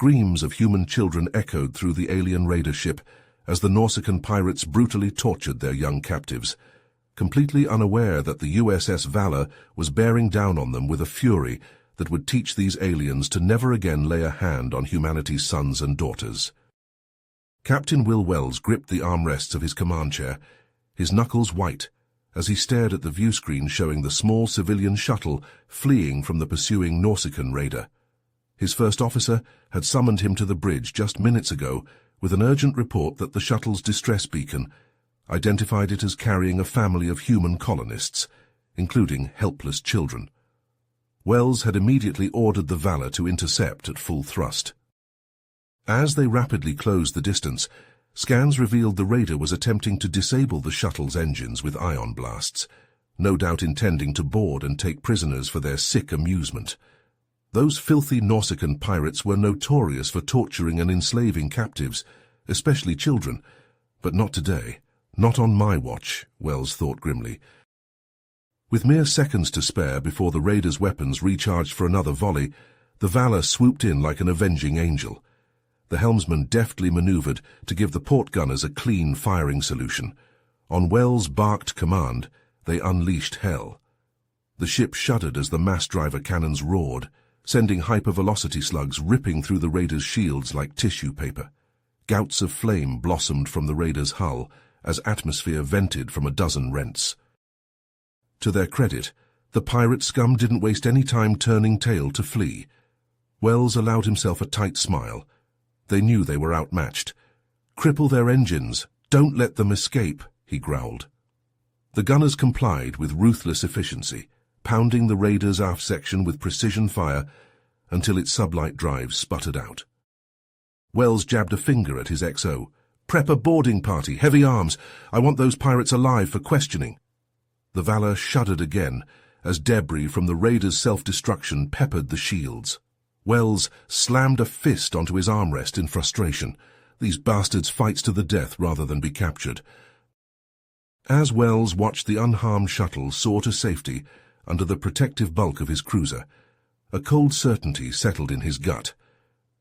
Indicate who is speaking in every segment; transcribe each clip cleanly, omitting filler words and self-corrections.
Speaker 1: Screams of human children echoed through the alien raider ship as the Nausicaan pirates brutally tortured their young captives, completely unaware that the USS Valor was bearing down on them with a fury that would teach these aliens to never again lay a hand on humanity's sons and daughters. Captain Will Wells gripped the armrests of his command chair, his knuckles white, as he stared at the viewscreen showing the small civilian shuttle fleeing from the pursuing Nausicaan raider. His first officer had summoned him to the bridge just minutes ago with an urgent report that the shuttle's distress beacon identified it as carrying a family of human colonists, including helpless children. Wells had immediately ordered the Valor to intercept at full thrust. As they rapidly closed the distance, scans revealed the raider was attempting to disable the shuttle's engines with ion blasts, no doubt intending to board and take prisoners for their sick amusement. Those filthy Nausicaan pirates were notorious for torturing and enslaving captives, especially children, but not today. Not on my watch, Wells thought grimly. With mere seconds to spare before the raider's weapons recharged for another volley, the Valor swooped in like an avenging angel. The helmsman deftly maneuvered to give the port gunners a clean firing solution. On Wells' barked command, they unleashed hell. The ship shuddered as the mass driver cannons roared, sending hypervelocity slugs ripping through the raider's shields like tissue paper. Gouts of flame blossomed from the raider's hull as atmosphere vented from a dozen rents. To their credit, the pirate scum didn't waste any time turning tail to flee. Wells allowed himself a tight smile. They knew they were outmatched. "Cripple their engines. Don't let them escape," he growled. The gunners complied with ruthless efficiency, pounding the raider's aft section with precision fire until its sublight drives sputtered out. Wells jabbed a finger at his XO. "Prep a boarding party, heavy arms. I want those pirates alive for questioning." The Valor shuddered again as debris from the raider's self-destruction peppered the shields. Wells slammed a fist onto his armrest in frustration. These bastards fight to the death rather than be captured. As Wells watched the unharmed shuttle soar to safety under the protective bulk of his cruiser, a cold certainty settled in his gut.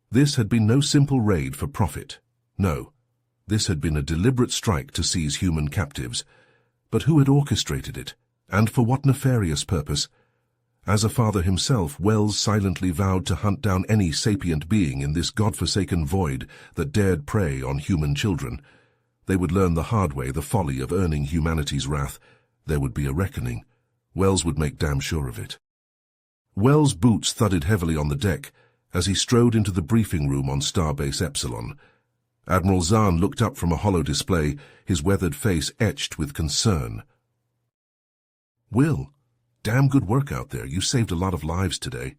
Speaker 1: This had been no simple raid for profit. No, this had been a deliberate strike to seize human captives. But who had orchestrated it, and for what nefarious purpose? As a father himself, Wells silently vowed to hunt down any sapient being in this godforsaken void that dared prey on human children. They would learn the hard way the folly of earning humanity's wrath. There would be a reckoning. Wells would make damn sure of it. Wells' boots thudded heavily on the deck as he strode into the briefing room on Starbase Epsilon. Admiral Zahn looked up from a holo display, his weathered face etched with concern. "Will, damn good work out there. You saved a lot of lives today."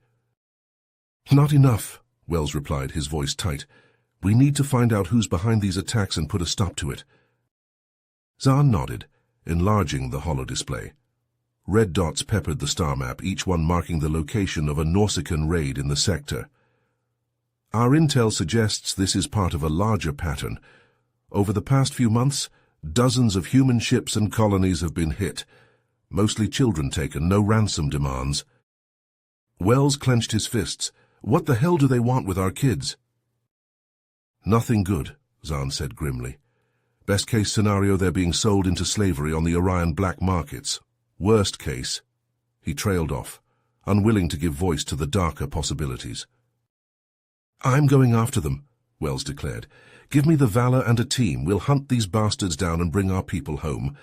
Speaker 1: "Not enough," Wells replied, his voice tight. "We need to find out who's behind these attacks and put a stop to it." Zahn nodded, enlarging the holo display. Red dots peppered the star map, each one marking the location of a Nausicaan raid in the sector. "Our intel suggests this is part of a larger pattern. Over the past few months, dozens of human ships and colonies have been hit. Mostly children taken, no ransom demands." Wells clenched his fists. "What the hell do they want with our kids?" "Nothing good," Zahn said grimly. "Best case scenario, they're being sold into slavery on the Orion black markets. Worst case—" He trailed off, unwilling to give voice to the darker possibilities. "I'm going after them," Wells declared. "Give me the Valor and a team. We'll hunt these bastards down and bring our people home."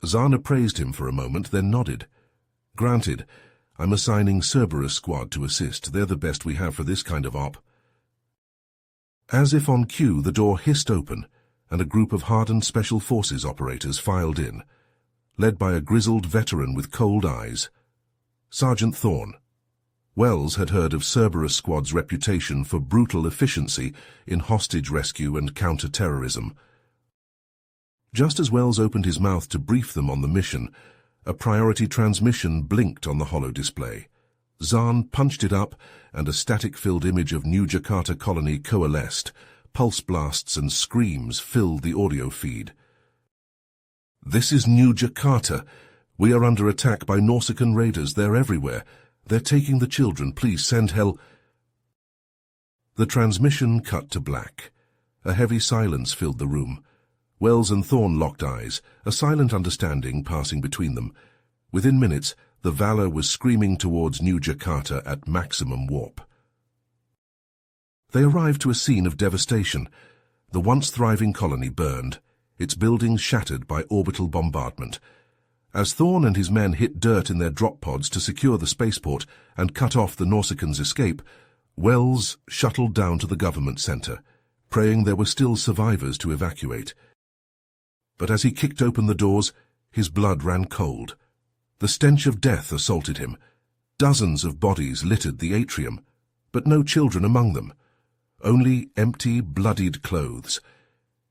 Speaker 1: Zahn appraised him for a moment, then nodded. "Granted, I'm assigning Cerberus Squad to assist. They're the best we have for this kind of op." As if on cue, the door hissed open, and a group of hardened Special Forces operators filed in, led by a grizzled veteran with cold eyes. Sergeant Thorne. Wells had heard of Cerberus Squad's reputation for brutal efficiency in hostage rescue and counter-terrorism. Just as Wells opened his mouth to brief them on the mission, a priority transmission blinked on the holo display. Zahn punched it up, and a static-filled image of New Jakarta colony coalesced. Pulse blasts and screams filled the audio feed. "This is New Jakarta. We are under attack by Nausicaan raiders. They're everywhere. They're taking the children. Please send help." The transmission cut to black. A heavy silence filled the room. Wells and Thorne locked eyes, a silent understanding passing between them. Within minutes, the Valor was screaming towards New Jakarta at maximum warp. They arrived to a scene of devastation. The once thriving colony burned, its buildings shattered by orbital bombardment. As Thorne and his men hit dirt in their drop pods to secure the spaceport and cut off the Nausicans' escape, Wells shuttled down to the government center, praying there were still survivors to evacuate. But as he kicked open the doors, his blood ran cold. The stench of death assaulted him. Dozens of bodies littered the atrium, but no children among them. Only empty, bloodied clothes.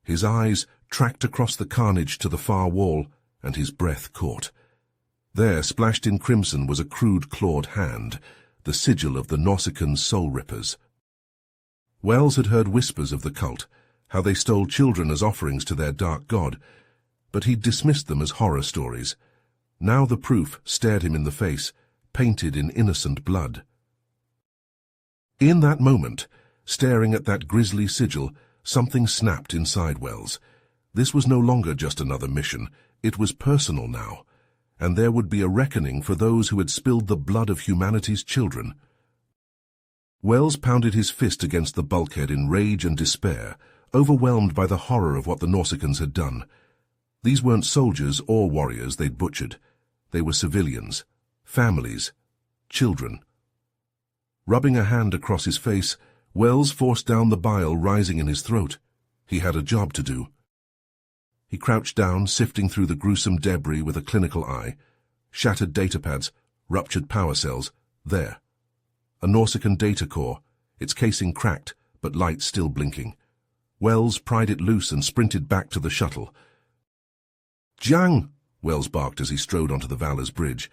Speaker 1: His eyes tracked across the carnage to the far wall, and his breath caught. There, splashed in crimson, was a crude clawed hand, the sigil of the Nausicaan soul rippers. Wells had heard whispers of the cult, how they stole children as offerings to their dark god, but he'd dismissed them as horror stories. Now the proof stared him in the face, painted in innocent blood. In that moment, staring at that grisly sigil, something snapped inside Wells. This was no longer just another mission. It was personal now, and there would be a reckoning for those who had spilled the blood of humanity's children. Wells pounded his fist against the bulkhead in rage and despair, overwhelmed by the horror of what the Nausicans had done. These weren't soldiers or warriors they'd butchered. They were civilians, families, children. Rubbing a hand across his face, Wells forced down the bile rising in his throat. He had a job to do. He crouched down, sifting through the gruesome debris with a clinical eye. Shattered datapads, ruptured power cells, there. A Nausicaan data core, its casing cracked, but lights still blinking. Wells pried it loose and sprinted back to the shuttle. "Jiang!" Wells barked as he strode onto the Valor's bridge.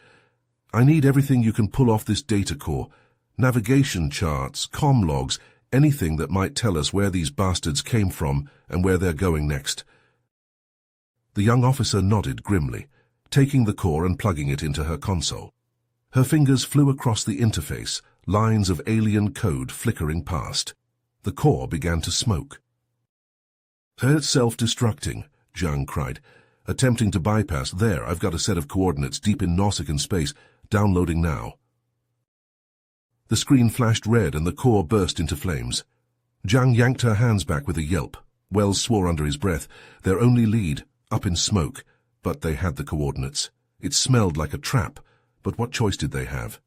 Speaker 1: "I need everything you can pull off this data core. Navigation charts, comm logs, anything that might tell us where these bastards came from and where they're going next." The young officer nodded grimly, taking the core and plugging it into her console. Her fingers flew across the interface, lines of alien code flickering past. The core began to smoke. "It's self-destructing," Jiang cried. "Attempting to bypass. There, I've got a set of coordinates deep in Nausicaan space. Downloading now." The screen flashed red and the core burst into flames. Jiang yanked her hands back with a yelp. Wells swore under his breath. Their only lead, up in smoke, but they had the coordinates. It smelled like a trap, but what choice did they have?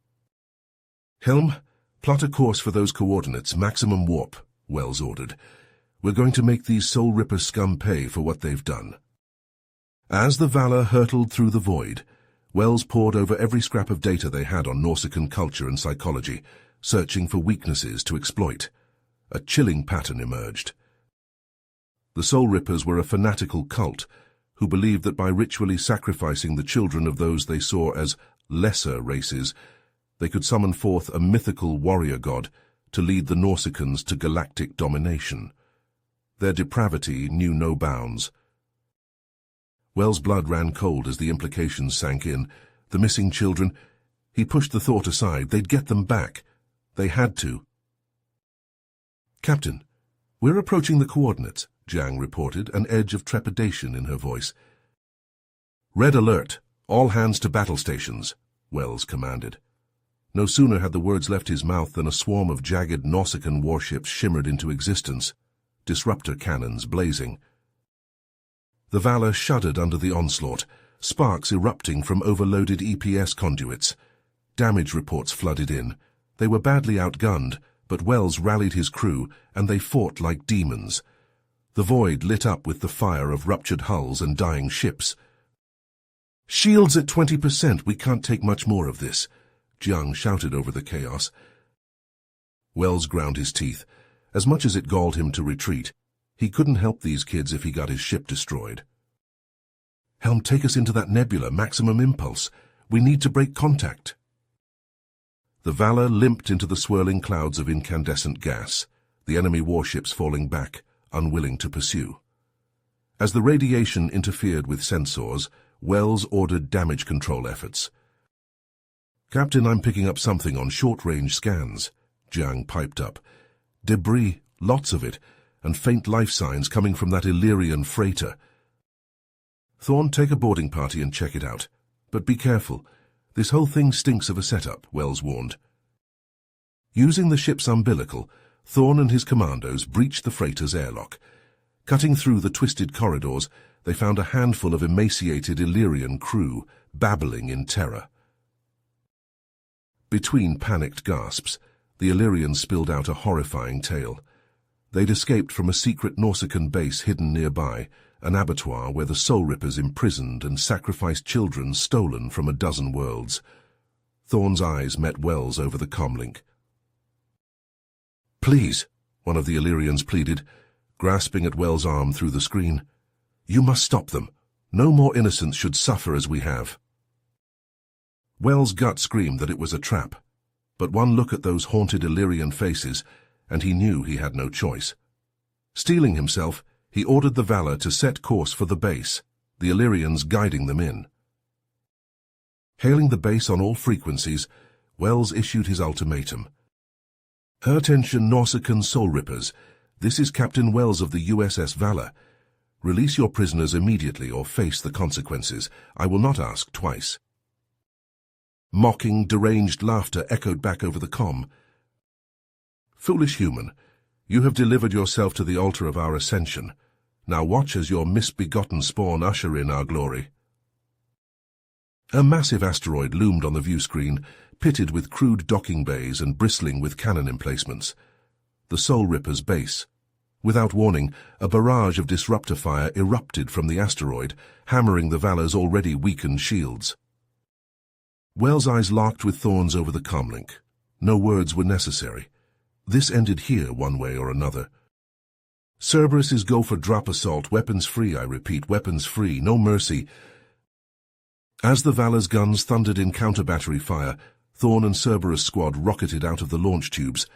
Speaker 1: "Helm, plot a course for those coordinates, maximum warp," Wells ordered. "We're going to make these Soul Ripper scum pay for what they've done." As the Valor hurtled through the void, Wells pored over every scrap of data they had on Nausicaan culture and psychology, searching for weaknesses to exploit. A chilling pattern emerged. The Soul Rippers were a fanatical cult who believed that by ritually sacrificing the children of those they saw as lesser races, they could summon forth a mythical warrior god to lead the Nausicans to galactic domination. Their depravity knew no bounds. Wells' blood ran cold as the implications sank in. The missing children, he pushed the thought aside. They'd get them back. They had to. "Captain, we're approaching the coordinates," Jiang reported, an edge of trepidation in her voice. "Red alert! All hands to battle stations," Wells commanded. No sooner had the words left his mouth than a swarm of jagged Nausicaan warships shimmered into existence, disruptor cannons blazing. The Valor shuddered under the onslaught, sparks erupting from overloaded EPS conduits. Damage reports flooded in. They were badly outgunned, but Wells rallied his crew, and they fought like demons. The void lit up with the fire of ruptured hulls and dying ships. "Shields at 20%, we can't take much more of this," Jiang shouted over the chaos. Wells ground his teeth. As much as it galled him to retreat, he couldn't help these kids if he got his ship destroyed. "Helm, take us into that nebula, maximum impulse. We need to break contact." The Valor limped into the swirling clouds of incandescent gas, the enemy warships falling back, unwilling to pursue. As the radiation interfered with sensors, Wells ordered damage control efforts. "Captain, I'm picking up something on short-range scans," Jiang piped up. Debris, lots of it, and faint life signs coming from that Illyrian freighter. Thorn, take a boarding party and check it out. But be careful. This whole thing stinks of a setup, Wells warned. Using the ship's umbilical, Thorn and his commandos breached the freighter's airlock. Cutting through the twisted corridors, they found a handful of emaciated Illyrian crew, babbling in terror. Between panicked gasps, the Illyrians spilled out a horrifying tale. They'd escaped from a secret Nausicaan base hidden nearby, an abattoir where the Soul Rippers imprisoned and sacrificed children stolen from a dozen worlds. Thorn's eyes met Wells over the comlink. "Please," one of the Illyrians pleaded, grasping at Wells' arm through the screen. "You must stop them. No more innocents should suffer as we have." Wells' gut screamed that it was a trap, but one look at those haunted Illyrian faces, and he knew he had no choice. Steeling himself, he ordered the Valor to set course for the base, the Illyrians guiding them in. Hailing the base on all frequencies, Wells issued his ultimatum. "Attention Nausicaan Soul Rippers, this is Captain Wells of the USS Valor. Release your prisoners immediately or face the consequences. I will not ask twice." Mocking, deranged laughter echoed back over the comm. "Foolish human, you have delivered yourself to the altar of our ascension. Now watch as your misbegotten spawn usher in our glory." A massive asteroid loomed on the view screen, pitted with crude docking bays and bristling with cannon emplacements. The Soul Rippers' base. Without warning, a barrage of disruptor fire erupted from the asteroid, hammering the Valor's already weakened shields. Wells' eyes locked with Thorn's over the comlink. No words were necessary. This ended here one way or another. "Cerberus's go for drop assault, weapons free, I repeat, weapons free, no mercy." As the Valor's guns thundered in counter-battery fire, Thorn and Cerberus' squad rocketed out of the launch tubes,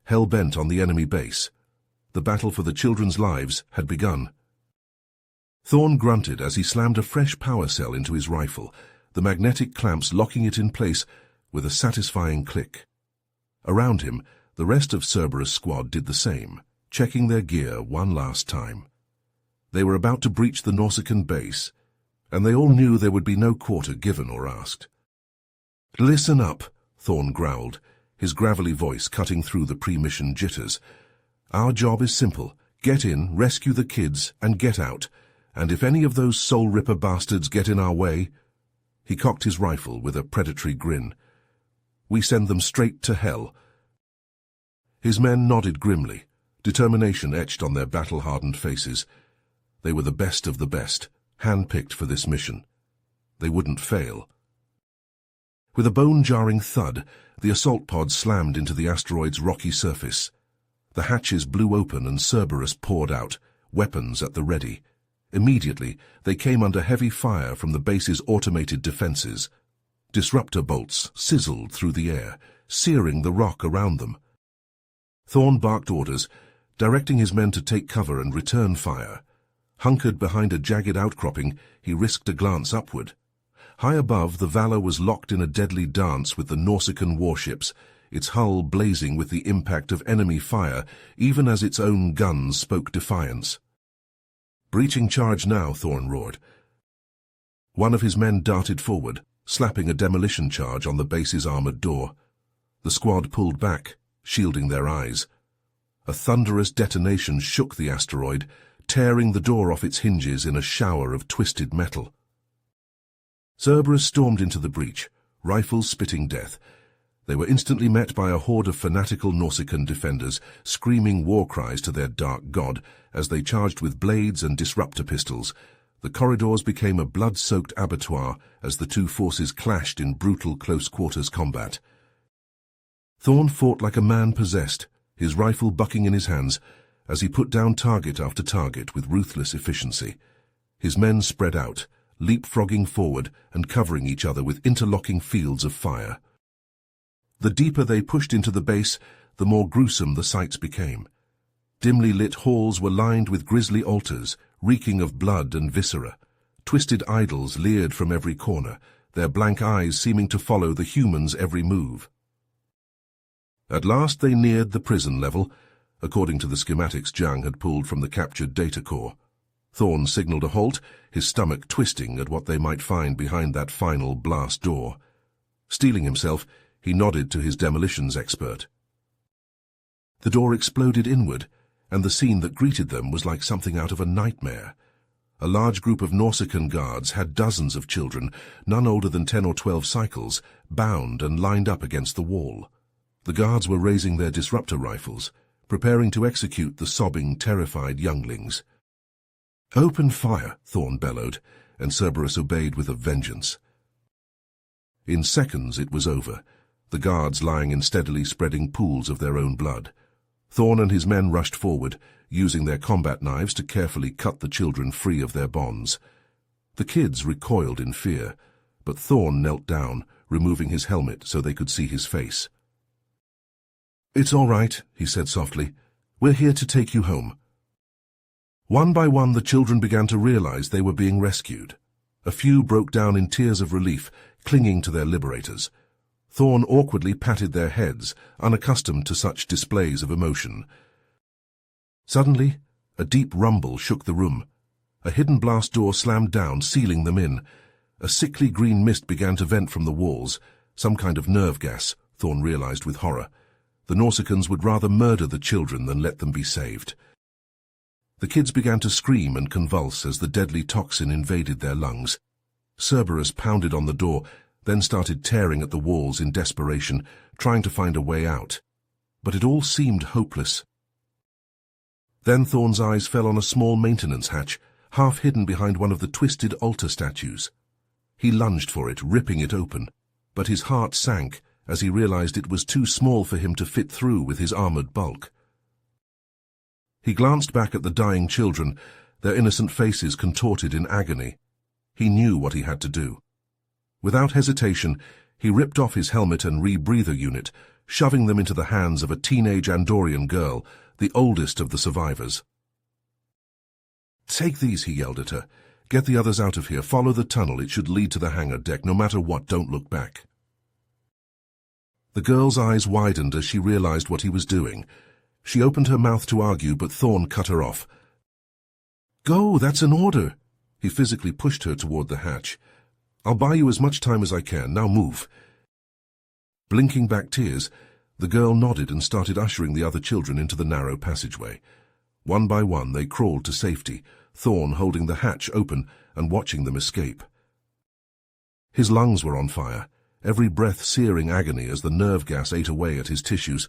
Speaker 1: hell-bent on the enemy base. The battle for the children's lives had begun. Thorn grunted as he slammed a fresh power cell into his rifle, the magnetic clamps locking it in place with a satisfying click. Around him, the rest of Cerberus' squad did the same, checking their gear one last time. They were about to breach the Nausicaan base, and they all knew there would be no quarter given or asked. "Listen up," Thorn growled, his gravelly voice cutting through the pre-mission jitters. "Our job is simple. Get in, rescue the kids, and get out. And if any of those Soul Ripper bastards get in our way—" He cocked his rifle with a predatory grin. "We send them straight to hell." His men nodded grimly, determination etched on their battle-hardened faces. They were the best of the best, hand-picked for this mission. They wouldn't fail. With a bone-jarring thud, the assault pod slammed into the asteroid's rocky surface. The hatches blew open and Cerberus poured out, weapons at the ready. Immediately, they came under heavy fire from the base's automated defenses. Disruptor bolts sizzled through the air, searing the rock around them. Thorn barked orders, directing his men to take cover and return fire. Hunkered behind a jagged outcropping, he risked a glance upward. High above, the Valor was locked in a deadly dance with the Nausicaan warships, its hull blazing with the impact of enemy fire, even as its own guns spoke defiance. "Breaching charge now," Thorn roared. One of his men darted forward, slapping a demolition charge on the base's armored door. The squad pulled back, shielding their eyes. A thunderous detonation shook the asteroid, tearing the door off its hinges in a shower of twisted metal. Cerberus stormed into the breach, rifles spitting death. They were instantly met by a horde of fanatical Nausicaan defenders, screaming war cries to their dark god as they charged with blades and disruptor pistols. The corridors became a blood-soaked abattoir as the two forces clashed in brutal close-quarters combat. Thorn fought like a man possessed, his rifle bucking in his hands, as he put down target after target with ruthless efficiency. His men spread out, leapfrogging forward and covering each other with interlocking fields of fire. The deeper they pushed into the base, the more gruesome the sights became. Dimly lit halls were lined with grisly altars, reeking of blood and viscera. Twisted idols leered from every corner, their blank eyes seeming to follow the humans' every move. At last they neared the prison level, according to the schematics Zhang had pulled from the captured data core. Thorne signaled a halt, his stomach twisting at what they might find behind that final blast door. Steeling himself, he nodded to his demolitions expert. The door exploded inward, and the scene that greeted them was like something out of a nightmare. A large group of Nausicaan guards had dozens of children, none older than 10 or 12 cycles, bound and lined up against the wall. The guards were raising their disruptor rifles, preparing to execute the sobbing, terrified younglings. "Open fire," Thorne bellowed, and Cerberus obeyed with a vengeance. In seconds it was over, the guards lying in steadily spreading pools of their own blood. Thorne and his men rushed forward, using their combat knives to carefully cut the children free of their bonds. The kids recoiled in fear, but Thorne knelt down, removing his helmet so they could see his face. "It's all right," he said softly. "We're here to take you home." One by one the children began to realize they were being rescued. A few broke down in tears of relief, clinging to their liberators. Thorne awkwardly patted their heads, unaccustomed to such displays of emotion. Suddenly, a deep rumble shook the room. A hidden blast door slammed down, sealing them in. A sickly green mist began to vent from the walls, some kind of nerve gas, Thorne realized with horror. The Nausicans would rather murder the children than let them be saved. The kids began to scream and convulse as the deadly toxin invaded their lungs. Cerberus pounded on the door, then started tearing at the walls in desperation, trying to find a way out. But it all seemed hopeless. Then Thorne's eyes fell on a small maintenance hatch, half hidden behind one of the twisted altar statues. He lunged for it, ripping it open, but his heart sank as he realized it was too small for him to fit through with his armored bulk. He glanced back at the dying children, their innocent faces contorted in agony. He knew what he had to do. Without hesitation, he ripped off his helmet and rebreather unit, shoving them into the hands of a teenage Andorian girl, the oldest of the survivors. "Take these," he yelled at her. "Get the others out of here. Follow the tunnel. It should lead to the hangar deck. No matter what, don't look back." The girl's eyes widened as she realized what he was doing. She opened her mouth to argue, but Thorne cut her off. "Go, that's an order." He physically pushed her toward the hatch. "I'll buy you as much time as I can. Now move." Blinking back tears, the girl nodded and started ushering the other children into the narrow passageway. One by one they crawled to safety, Thorne holding the hatch open and watching them escape. His lungs were on fire, every breath searing agony as the nerve gas ate away at his tissues.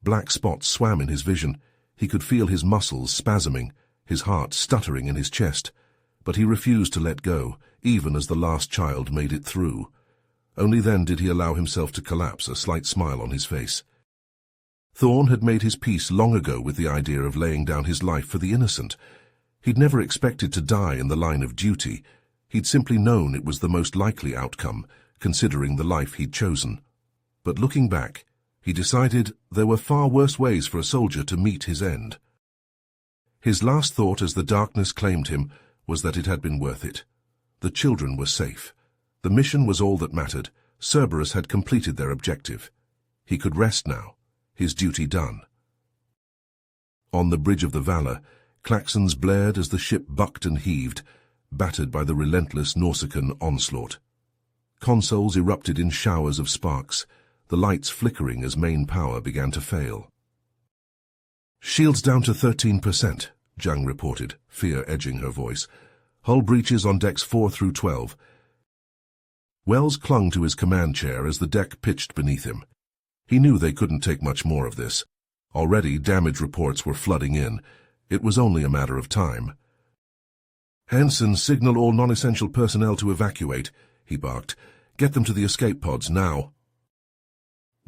Speaker 1: Black spots swam in his vision. He could feel his muscles spasming, his heart stuttering in his chest. But he refused to let go, even as the last child made it through. Only then did he allow himself to collapse, a slight smile on his face. Thorne had made his peace long ago with the idea of laying down his life for the innocent. He'd never expected to die in the line of duty. He'd simply known it was the most likely outcome, considering the life he'd chosen. But looking back, he decided there were far worse ways for a soldier to meet his end. His last thought as the darkness claimed him was that it had been worth it. The children were safe. The mission was all that mattered. Cerberus had completed their objective. He could rest now, his duty done. On the bridge of the Valor, claxons blared as the ship bucked and heaved, battered by the relentless Nausicaan onslaught. Consoles erupted in showers of sparks, the lights flickering as main power began to fail. "Shields down to 13%, Zhang reported, fear edging her voice. "Hull breaches on decks 4 through 12. Wells clung to his command chair as the deck pitched beneath him. He knew they couldn't take much more of this. Already damage reports were flooding in. It was only a matter of time. "Hansen, signal all non-essential personnel to evacuate," he barked. "Get them to the escape pods, now."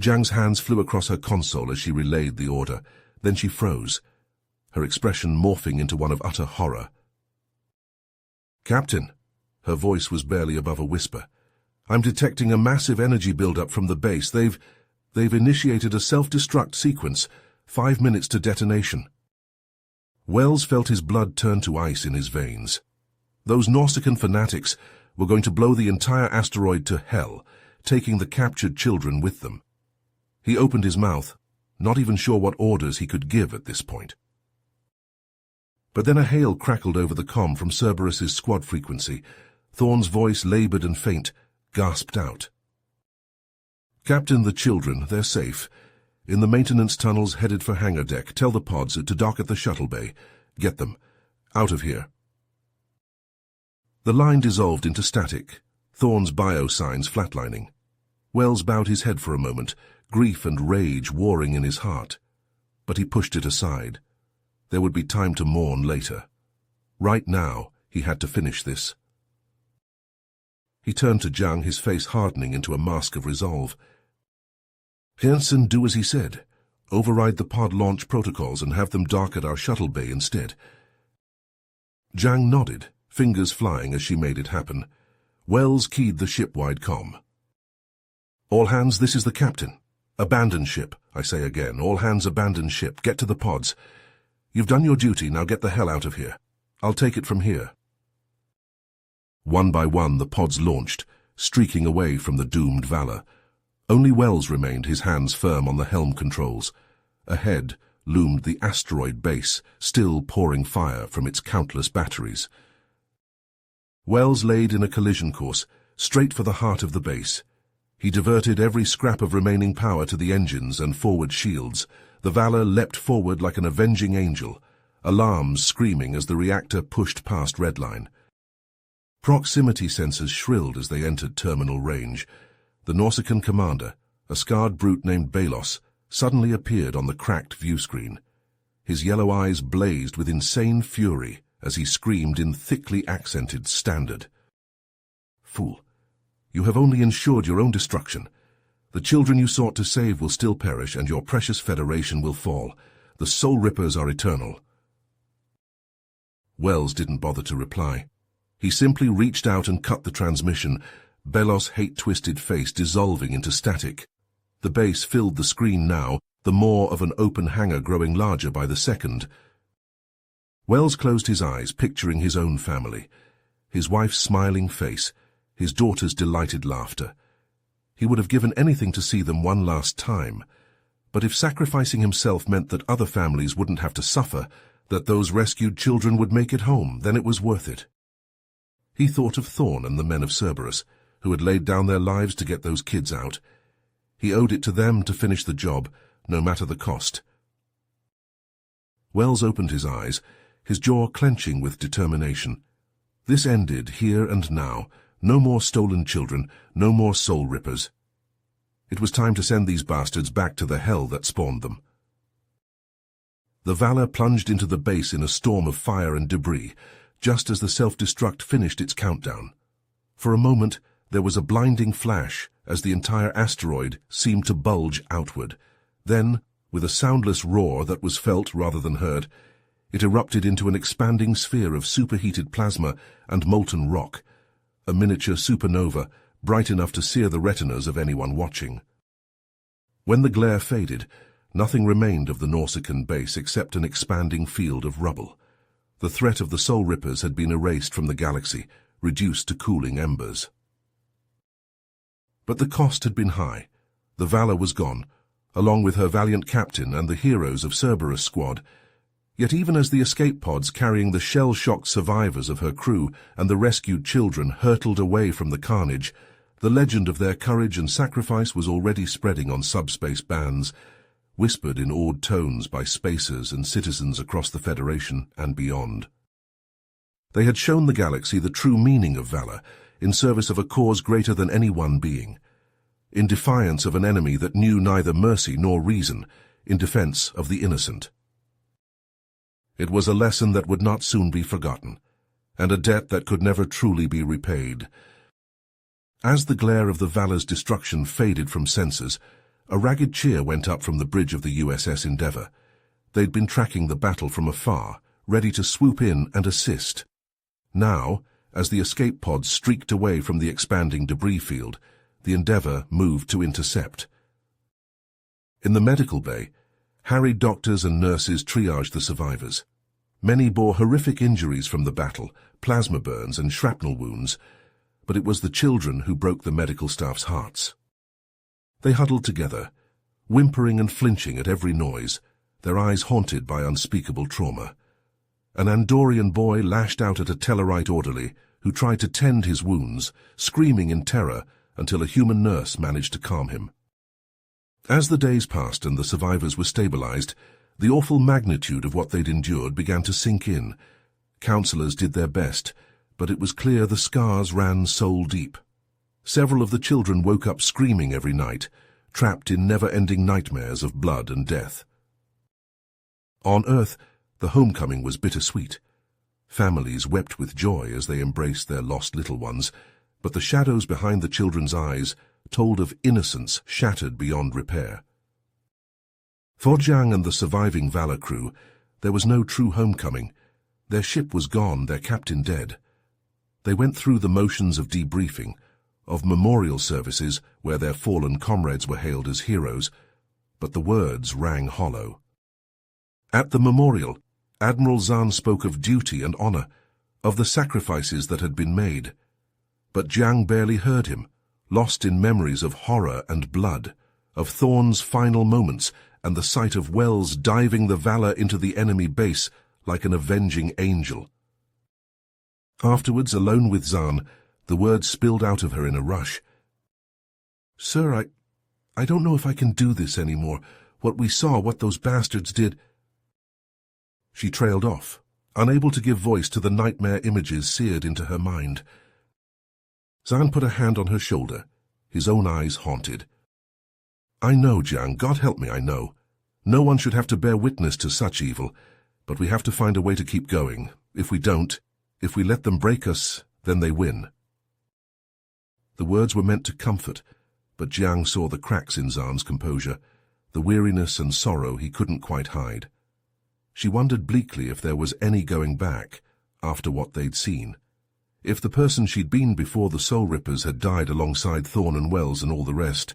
Speaker 1: Zhang's hands flew across her console as she relayed the order. Then she froze, her expression morphing into one of utter horror. "Captain," her voice was barely above a whisper, "I'm detecting a massive energy buildup from the base. They've initiated a self-destruct sequence, 5 minutes to detonation." Wells felt his blood turn to ice in his veins. Those Nausicaan fanatics were going to blow the entire asteroid to hell, taking the captured children with them. He opened his mouth, not even sure what orders he could give at this point. But then a hail crackled over the comm from Cerberus's squad frequency. Thorne's voice, labored and faint, gasped out. "Captain, the children, they're safe. In the maintenance tunnels headed for hangar deck. Tell the pods to dock at the shuttle bay. Get them. Out of here." The line dissolved into static, Thorne's bio signs flatlining. Wells bowed his head for a moment, grief and rage warring in his heart. But he pushed it aside. There would be time to mourn later. Right now, he had to finish this. He turned to Zhang, his face hardening into a mask of resolve. "Hansen, do as he said. Override the pod launch protocols and have them dock at our shuttle bay instead." Zhang nodded, fingers flying as she made it happen. Wells keyed the ship-wide comm. "All hands, this is the captain. Abandon ship, I say again. All hands abandon ship. Get to the pods. You've done your duty, now get the hell out of here. I'll take it from here." One by one the pods launched, streaking away from the doomed Valor. Only Wells remained, his hands firm on the helm controls. Ahead loomed the asteroid base, still pouring fire from its countless batteries. Wells laid in a collision course, straight for the heart of the base. He diverted every scrap of remaining power to the engines and forward shields. The Valor leapt forward like an avenging angel, alarms screaming as the reactor pushed past redline. Proximity sensors shrilled as they entered terminal range. The Nausicaan commander, a scarred brute named Balos, suddenly appeared on the cracked view screen. His yellow eyes blazed with insane fury as he screamed in thickly accented Standard. "Fool, you have only ensured your own destruction. The children you sought to save will still perish, and your precious Federation will fall. The Soul Rippers are eternal." Wells didn't bother to reply. He simply reached out and cut the transmission, Belos' hate-twisted face dissolving into static. The base filled the screen now, the maw of an open hangar growing larger by the second. Wells closed his eyes, picturing his own family, his wife's smiling face, his daughter's delighted laughter. He would have given anything to see them one last time, but if sacrificing himself meant that other families wouldn't have to suffer, that those rescued children would make it home, then it was worth it. He thought of Thorne and the men of Cerberus, who had laid down their lives to get those kids out. He owed it to them to finish the job, no matter the cost. Wells opened his eyes, his jaw clenching with determination. This ended here and now. No more stolen children, no more soul rippers. It was time to send these bastards back to the hell that spawned them. The Valor plunged into the base in a storm of fire and debris, just as the self-destruct finished its countdown. For a moment, there was a blinding flash as the entire asteroid seemed to bulge outward. Then, with a soundless roar that was felt rather than heard, it erupted into an expanding sphere of superheated plasma and molten rock, a miniature supernova, bright enough to sear the retinas of anyone watching. When the glare faded, nothing remained of the Nausicaan base except an expanding field of rubble. The threat of the Soul Rippers had been erased from the galaxy, reduced to cooling embers. But the cost had been high. The Valor was gone, along with her valiant captain and the heroes of Cerberus' squad. Yet even as the escape pods carrying the shell-shocked survivors of her crew and the rescued children hurtled away from the carnage, the legend of their courage and sacrifice was already spreading on subspace bands, whispered in awed tones by spacers and citizens across the Federation and beyond. They had shown the galaxy the true meaning of valor, in service of a cause greater than any one being, in defiance of an enemy that knew neither mercy nor reason, in defense of the innocent. It was a lesson that would not soon be forgotten, and a debt that could never truly be repaid. As the glare of the Valor's destruction faded from sensors, a ragged cheer went up from the bridge of the USS Endeavour. They'd been tracking the battle from afar, ready to swoop in and assist. Now, as the escape pods streaked away from the expanding debris field, the Endeavour moved to intercept. In the medical bay, harried doctors and nurses triaged the survivors. Many bore horrific injuries from the battle, plasma burns and shrapnel wounds, but it was the children who broke the medical staff's hearts. They huddled together, whimpering and flinching at every noise, their eyes haunted by unspeakable trauma. An Andorian boy lashed out at a Tellarite orderly who tried to tend his wounds, screaming in terror until a human nurse managed to calm him. As the days passed and the survivors were stabilized, the awful magnitude of what they'd endured began to sink in. Counselors did their best, but it was clear the scars ran soul-deep. Several of the children woke up screaming every night, trapped in never-ending nightmares of blood and death. On Earth, the homecoming was bittersweet. Families wept with joy as they embraced their lost little ones, but the shadows behind the children's eyes told of innocence shattered beyond repair. For Jiang and the surviving Valor crew, there was no true homecoming. Their ship was gone, their captain dead. They went through the motions of debriefing, of memorial services where their fallen comrades were hailed as heroes, but the words rang hollow. At the memorial, Admiral Zhan spoke of duty and honor, of the sacrifices that had been made. But Jiang barely heard him, lost in memories of horror and blood, of Thorn's final moments and the sight of Wells diving the Valor into the enemy base like an avenging angel. Afterwards, alone with Zhan, the words spilled out of her in a rush. "Sir, I don't know if I can do this anymore. What we saw, what those bastards did—" She trailed off, unable to give voice to the nightmare images seared into her mind. Zhan put a hand on her shoulder, his own eyes haunted. "I know, Jiang, God help me, I know. No one should have to bear witness to such evil, but we have to find a way to keep going. If we don't, if we let them break us, then they win." The words were meant to comfort, but Jiang saw the cracks in Zhan's composure, the weariness and sorrow he couldn't quite hide. She wondered bleakly if there was any going back after what they'd seen. If the person she'd been before the Soul Rippers had died alongside Thorn and Wells and all the rest.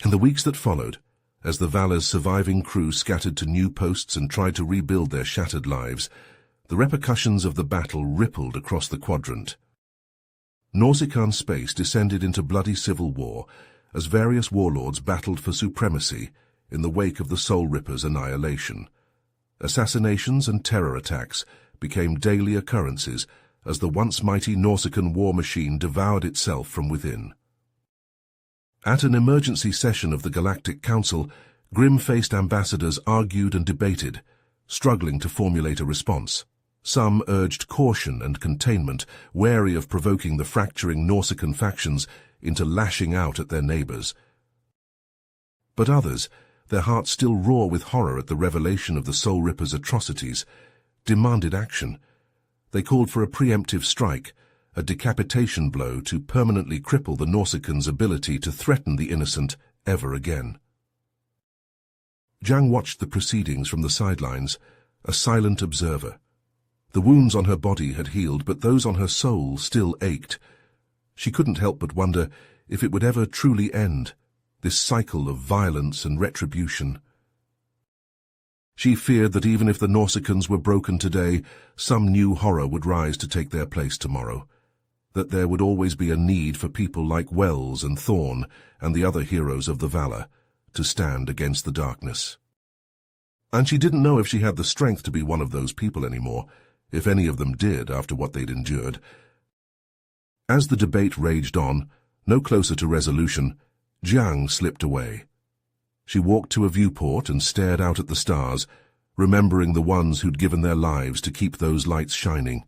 Speaker 1: In the weeks that followed, as the Valor's surviving crew scattered to new posts and tried to rebuild their shattered lives, the repercussions of the battle rippled across the quadrant. Nausicaan space descended into bloody civil war as various warlords battled for supremacy in the wake of the Soul Rippers' annihilation. Assassinations and terror attacks became daily occurrences as the once mighty Nausicaan war machine devoured itself from within. At an emergency session of the Galactic Council, grim-faced ambassadors argued and debated, struggling to formulate a response. Some urged caution and containment, wary of provoking the fracturing Nausicaan factions into lashing out at their neighbors. But others, their hearts still raw with horror at the revelation of the Soul Rippers' atrocities, demanded action. They called for a preemptive strike, a decapitation blow to permanently cripple the Nausicaans' ability to threaten the innocent ever again. Jiang watched the proceedings from the sidelines, a silent observer. The wounds on her body had healed, but those on her soul still ached. She couldn't help but wonder if it would ever truly end, this cycle of violence and retribution. She feared that even if the Nausicaans were broken today, some new horror would rise to take their place tomorrow, that there would always be a need for people like Wells and Thorn and the other heroes of the Valor to stand against the darkness. And she didn't know if she had the strength to be one of those people anymore, if any of them did after what they'd endured. As the debate raged on, no closer to resolution, Jiang slipped away. She walked to a viewport and stared out at the stars, remembering the ones who'd given their lives to keep those lights shining.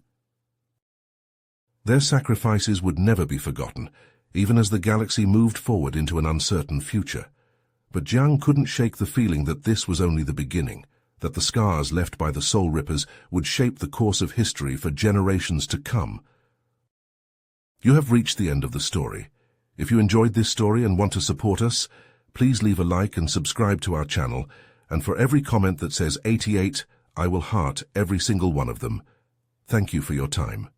Speaker 1: Their sacrifices would never be forgotten, even as the galaxy moved forward into an uncertain future. But Jiang couldn't shake the feeling that this was only the beginning, that the scars left by the Soul Rippers would shape the course of history for generations to come. You have reached the end of the story. If you enjoyed this story and want to support us, please leave a like and subscribe to our channel, and for every comment that says 88, I will heart every single one of them. Thank you for your time.